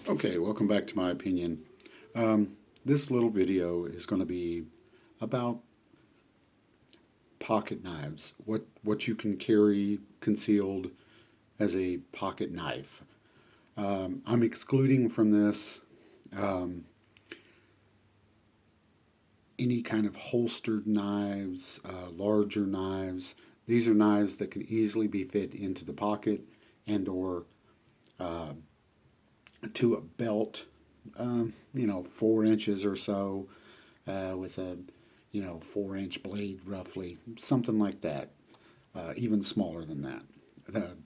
Okay, welcome back to my opinion. This little video is going to be about pocket knives. What you can carry concealed as a pocket knife. I'm excluding from this um, any kind of holstered knives, larger knives. These are knives that can easily be fit into the pocket and or uh, to a belt. 4 inches or so with a 4-inch blade roughly, something like that, even smaller than that.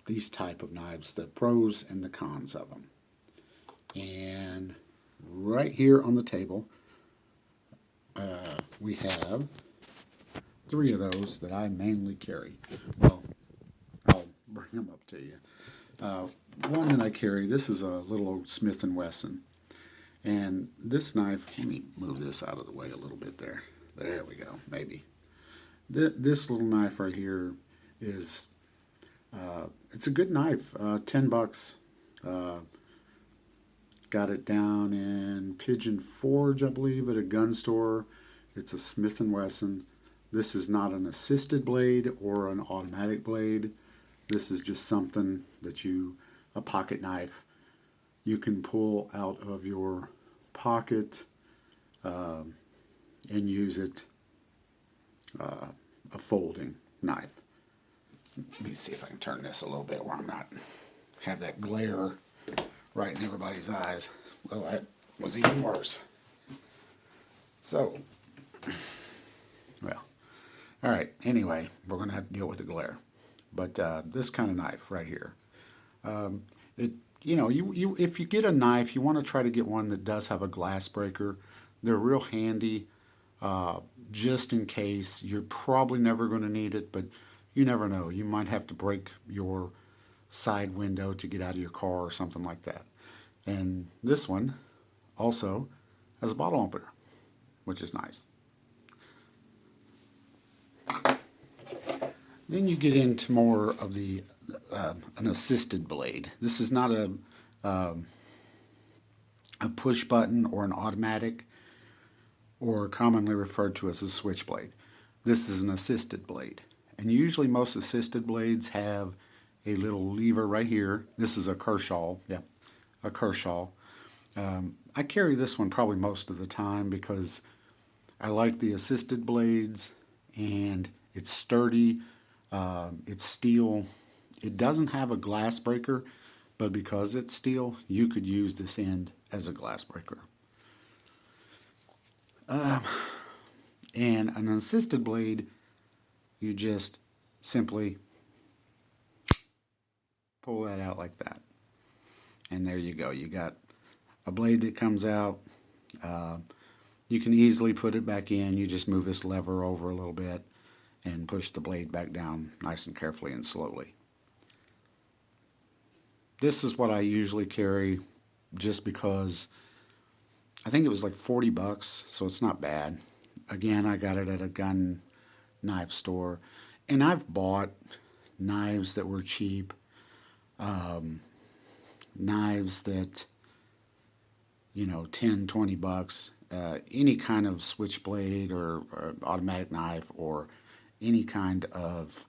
These type of knives, the pros and the cons of them. And right here on the table, we have 3 of those that I mainly carry. Well, I'll bring them up to you. Uh, One that I carry, this is a little old Smith & Wesson. And this knife, let me move this out of the way a little bit there. There we go, maybe. This little knife right here is, it's a good knife, $10. Uh, got it down in Pigeon Forge, I believe, at a gun store. It's a Smith & Wesson. This is not an assisted blade or an automatic blade. This is just something that a pocket knife, you can pull out of your pocket and use it, a folding knife. Let me see if I can turn this a little bit where I'm not have that glare right in everybody's eyes. Well, that was even worse. So, well, all right. Anyway, we're going to have to deal with the glare. But this kind of knife right here, it you if you get a knife, you want to try to get one that does have a glass breaker. They're real handy, just in case. You're probably never going to need it, but you never know. You might have to break your side window to get out of your car or something like that. And this one also has a bottle opener, which is nice. Then you get into more of the an assisted blade. This is not a push button or an automatic, or commonly referred to as a switchblade. This is an assisted blade. And usually most assisted blades have a little lever right here. This is a Kershaw. Yeah, a Kershaw. I carry this one probably most of the time because I like the assisted blades and it's sturdy. It's steel. It doesn't have a glass breaker, but because it's steel, you could use this end as a glass breaker. And an assisted blade, you just simply pull that out like that. And there you go. You got a blade that comes out. You can easily put it back in. You just move this lever over a little bit and push the blade back down nice and carefully and slowly. This is what I usually carry just because I think it was like $40, so it's not bad. Again, I got it at a gun knife store. And I've bought knives that were cheap, knives that, 10, $20. Any kind of switchblade or automatic knife or any kind of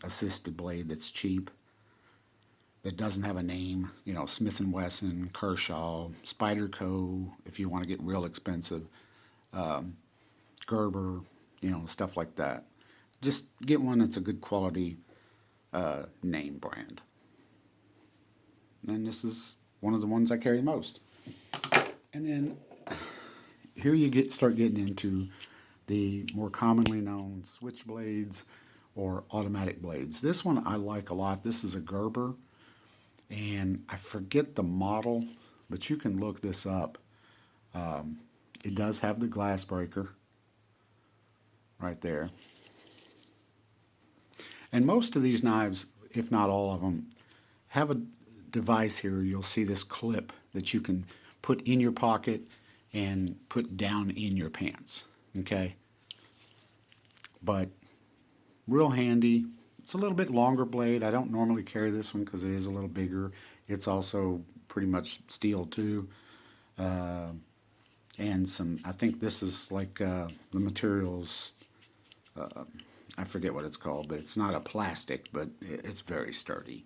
assisted blade that's cheap, that doesn't have a name, Smith & Wesson, Kershaw, Spyderco, if you want to get real expensive, Gerber, stuff like that. Just get one that's a good quality name brand. And this is one of the ones I carry most. And then here you start getting into the more commonly known switchblades or automatic blades. This one I like a lot. This is a Gerber, and I forget the model, but you can look this up. It does have the glass breaker right there. And most of these knives, if not all of them, have a device here. You'll see this clip that you can put in your pocket and put down in your pants. Okay? But real handy, It's a little bit longer blade. I don't normally carry this one because it is a little bigger. It's also pretty much steel too. And some, I think this is like the materials, I forget what it's called, but it's not a plastic, but it's very sturdy.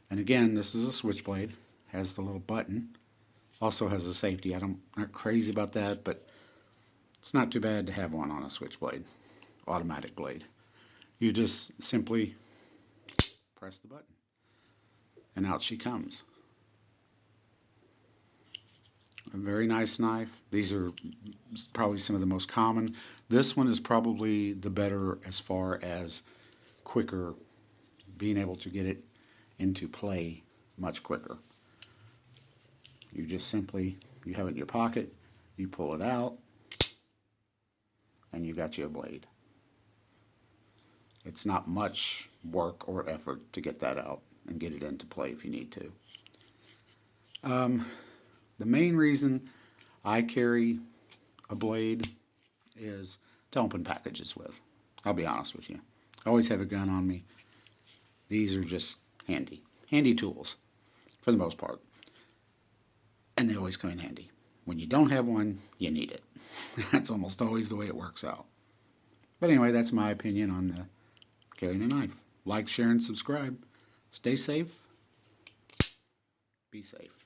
And again, this is a switchblade. Has the little button. Also has a safety. I'm not crazy about that, but it's not too bad to have one on a switchblade, automatic blade. You just simply press the button, and out she comes. A very nice knife. These are probably some of the most common. This one is probably the better as far as quicker, being able to get it into play much quicker. You just simply, you have it in your pocket, you pull it out, and you got you a blade. It's not much work or effort to get that out and get it into play if you need to. The main reason I carry a blade is to open packages with. I'll be honest with you. I always have a gun on me. These are just handy tools for the most part. And they always come in handy. When you don't have one, you need it. That's almost always the way it works out. But anyway, that's my opinion on the carrying a knife. Like, share, and subscribe. Stay safe. Be safe.